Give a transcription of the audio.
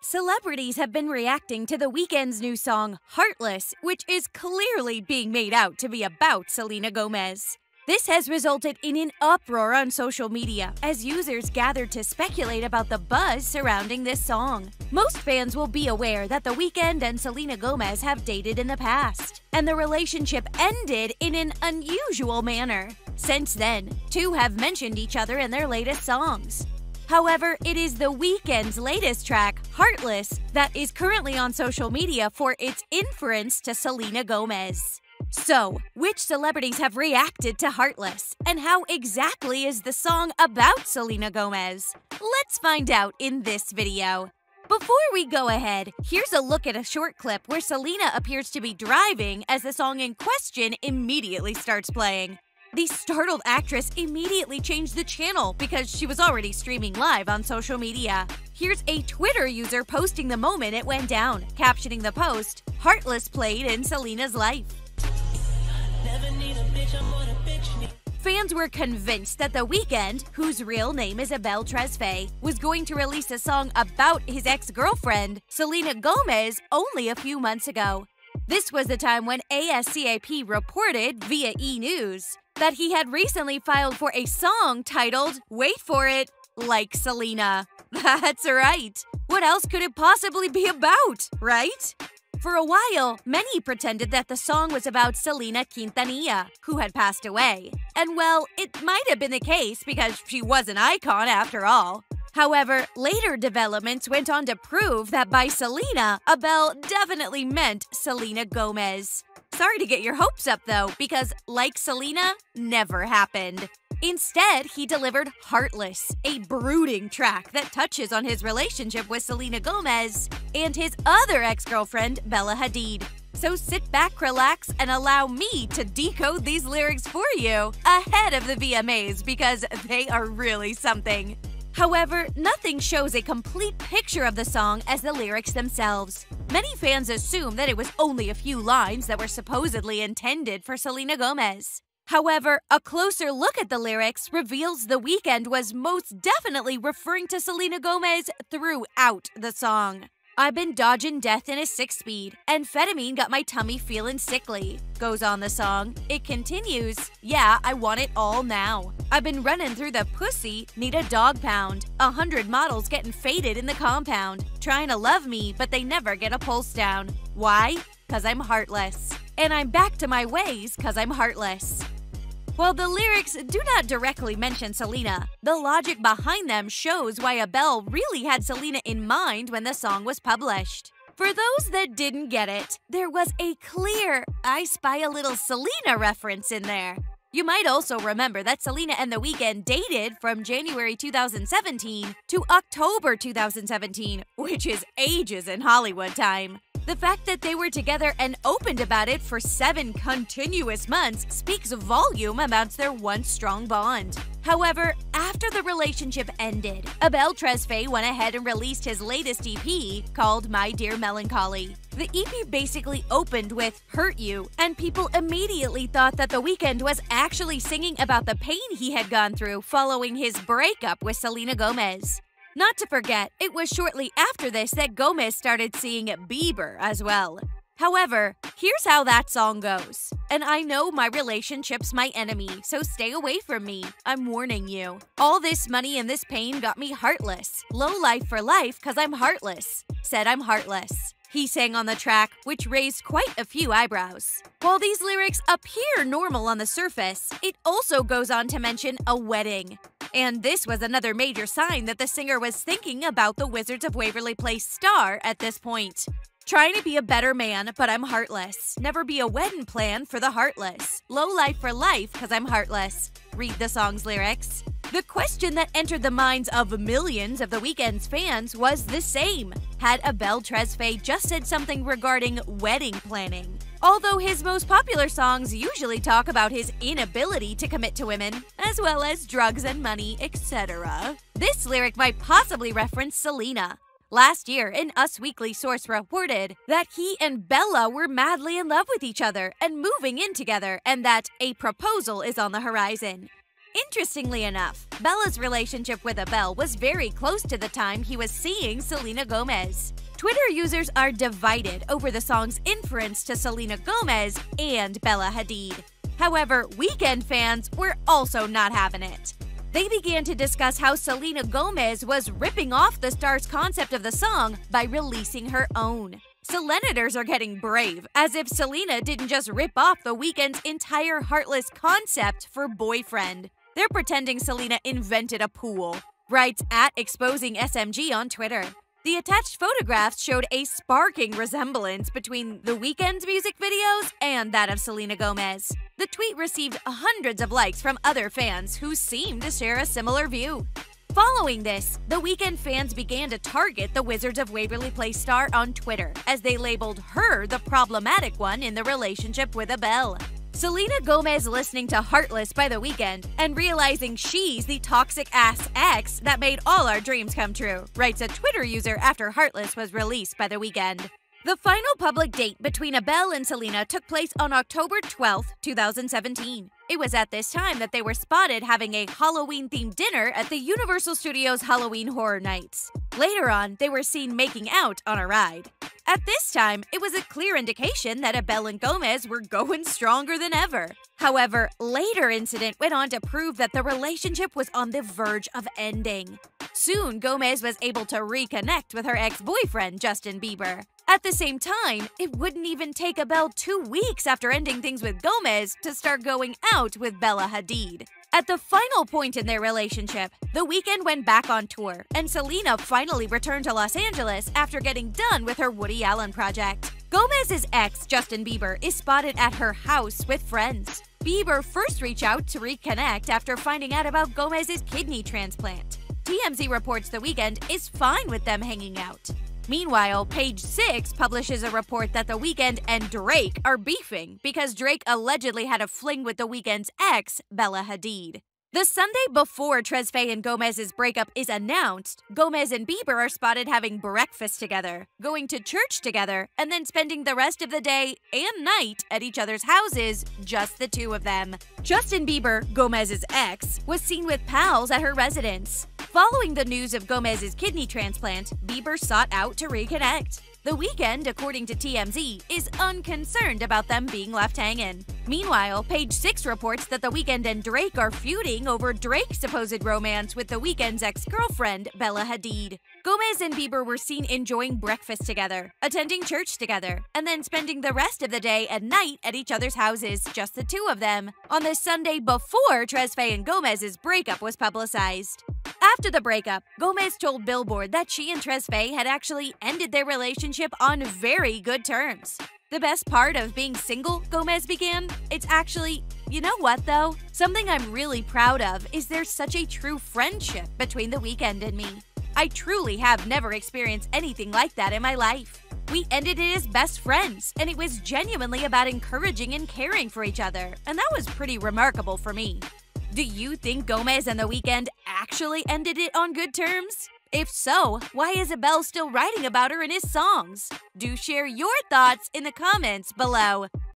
Celebrities have been reacting to The Weeknd's new song, Heartless, which is clearly being made out to be about Selena Gomez. This has resulted in an uproar on social media as users gathered to speculate about the buzz surrounding this song. Most fans will be aware that The Weeknd and Selena Gomez have dated in the past, and the relationship ended in an unusual manner. Since then, two have mentioned each other in their latest songs. However, it is The Weeknd's latest track, Heartless, that is currently on social media for its inference to Selena Gomez. So, which celebrities have reacted to Heartless, and how exactly is the song about Selena Gomez? Let's find out in this video. Before we go ahead, here's a look at a short clip where Selena appears to be driving as the song in question immediately starts playing. The startled actress immediately changed the channel because she was already streaming live on social media. Here's a Twitter user posting the moment it went down, captioning the post, "Heartless played in Selena's life." Fans were convinced that The Weeknd, whose real name is Abel Tresfay, was going to release a song about his ex-girlfriend, Selena Gomez, only a few months ago. This was the time when ASCAP reported via E! That he had recently filed for a song titled, wait for it, Like Selena. That's right. What else could it possibly be about, right? For a while, many pretended that the song was about Selena Quintanilla, who had passed away. And well, it might have been the case because she was an icon after all. However, later developments went on to prove that by Selena, Abel definitely meant Selena Gomez. Sorry to get your hopes up though, because Like Selena never happened. Instead, he delivered Heartless, a brooding track that touches on his relationship with Selena Gomez and his other ex-girlfriend, Bella Hadid. So sit back, relax, and allow me to decode these lyrics for you ahead of the VMAs because they are really something. However, nothing shows a complete picture of the song as the lyrics themselves. Many fans assume that it was only a few lines that were supposedly intended for Selena Gomez. However, a closer look at the lyrics reveals The Weeknd was most definitely referring to Selena Gomez throughout the song. "I've been dodging death in a 6-speed. Amphetamine got my tummy feeling sickly," goes on the song. It continues, "Yeah, I want it all now. I've been running through the pussy, need a dog pound. 100 models getting faded in the compound. Trying to love me, but they never get a pulse down. Why? 'Cause I'm heartless. And I'm back to my ways 'cause I'm heartless." While the lyrics do not directly mention Selena, the logic behind them shows why Abel really had Selena in mind when the song was published. For those that didn't get it, there was a clear "I spy a little Selena" reference in there. You might also remember that Selena and The Weeknd dated from January 2017 to October 2017, which is ages in Hollywood time. The fact that they were together and opened about it for 7 continuous months speaks volume about their once strong bond. However, after the relationship ended, Abel Tresfay went ahead and released his latest EP called My Dear Melancholy. The EP basically opened with Hurt You, and people immediately thought that The Weeknd was actually singing about the pain he had gone through following his breakup with Selena Gomez. Not to forget, it was shortly after this that Gomez started seeing Bieber as well. However, here's how that song goes. "And I know my relationship's my enemy, so stay away from me. I'm warning you. All this money and this pain got me heartless. Low life for life 'cause I'm heartless. Said I'm heartless." He sang on the track, which raised quite a few eyebrows. While these lyrics appear normal on the surface, it also goes on to mention a wedding. And this was another major sign that the singer was thinking about the Wizards of Waverly Place star at this point. "Trying to be a better man, but I'm heartless. Never be a wedding plan for the heartless. Low life for life 'cause I'm heartless." Read the song's lyrics. The question that entered the minds of millions of The Weeknd's fans was the same. Had Abel Tresfay just said something regarding wedding planning? Although his most popular songs usually talk about his inability to commit to women, as well as drugs and money, etc., this lyric might possibly reference Selena. Last year, an Us Weekly source reported that he and Bella were madly in love with each other and moving in together, and that a proposal is on the horizon. Interestingly enough, Bella's relationship with Abel was very close to the time he was seeing Selena Gomez. Twitter users are divided over the song's inference to Selena Gomez and Bella Hadid. However, Weeknd fans were also not having it. They began to discuss how Selena Gomez was ripping off the star's concept of the song by releasing her own. Selenators are getting brave, as if Selena didn't just rip off the Weeknd's entire Heartless concept for Boyfriend. They're pretending Selena invented a pool, writes @ExposingSMG on Twitter. The attached photographs showed a sparking resemblance between the Weeknd's music videos and that of Selena Gomez. The tweet received hundreds of likes from other fans who seemed to share a similar view. Following this, the Weeknd fans began to target the Wizards of Waverly Place star on Twitter, as they labeled her the problematic one in the relationship with Abel. Selena Gomez listening to Heartless by The Weeknd and realizing she's the toxic-ass ex that made all our dreams come true, writes a Twitter user after Heartless was released by The Weeknd. The final public date between Abel and Selena took place on October 12, 2017. It was at this time that they were spotted having a Halloween-themed dinner at the Universal Studios Halloween Horror Nights. Later on, they were seen making out on a ride. At this time, it was a clear indication that Abel and Gomez were going stronger than ever. However, later incident went on to prove that the relationship was on the verge of ending. Soon, Gomez was able to reconnect with her ex-boyfriend, Justin Bieber. At the same time, it wouldn't even take Abel 2 weeks after ending things with Gomez to start going out with Bella Hadid. At the final point in their relationship, The Weeknd went back on tour, and Selena finally returned to Los Angeles after getting done with her Woody Allen project. Gomez's ex, Justin Bieber, is spotted at her house with friends. Bieber first reached out to reconnect after finding out about Gomez's kidney transplant. TMZ reports The Weeknd is fine with them hanging out. Meanwhile, Page 6 publishes a report that The Weeknd and Drake are beefing because Drake allegedly had a fling with The Weeknd's ex, Bella Hadid. The Sunday before Tresfay and Gomez's breakup is announced, Gomez and Bieber are spotted having breakfast together, going to church together, and then spending the rest of the day and night at each other's houses, just the two of them. Justin Bieber, Gomez's ex, was seen with pals at her residence. Following the news of Gomez's kidney transplant, Bieber sought out to reconnect. The Weeknd, according to TMZ, is unconcerned about them being left hanging. Meanwhile, Page 6 reports that The Weeknd and Drake are feuding over Drake's supposed romance with The Weeknd's ex-girlfriend, Bella Hadid. Gomez and Bieber were seen enjoying breakfast together, attending church together, and then spending the rest of the day and night at each other's houses, just the two of them, on the Sunday before Tresfay and Gomez's breakup was publicized. After the breakup, Gomez told Billboard that she and Tresfay had actually ended their relationship on very good terms. The best part of being single, Gomez began, it's actually, you know what though? Something I'm really proud of is there's such a true friendship between The Weeknd and me. I truly have never experienced anything like that in my life. We ended it as best friends, and it was genuinely about encouraging and caring for each other, and that was pretty remarkable for me. Do you think Gomez and The Weeknd actually ended it on good terms? If so, why is Abel still writing about her in his songs? Do share your thoughts in the comments below.